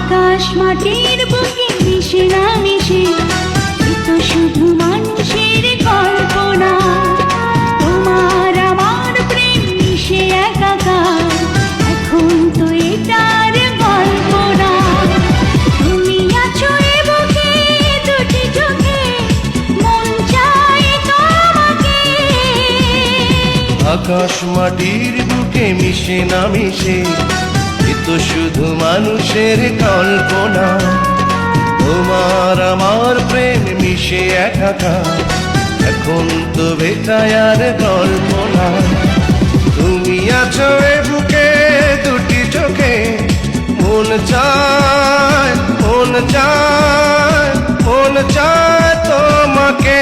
আকাশ মাটির বুকে মিশে না মিশে, এ তো শুধু মানুষের কল্পনা। তোমার আমার প্রেম মিশে একাকার, এখন তো এটার গল্প না। তুমি আছো এ বুকে দুটি চোখে, মন চায় তোমাকে। আকাশ মাটির বুকে মিশে না মিশে, এ তো শুধু মানুষের কল্পনা। তোমার আমার প্রেম মিশে একাকার, এখন তো বেটায়ার কল্পনা। তুমি আছো এ বুকে দুটি চোখে, মন চায় মন চায় মন চায় তোমাকে।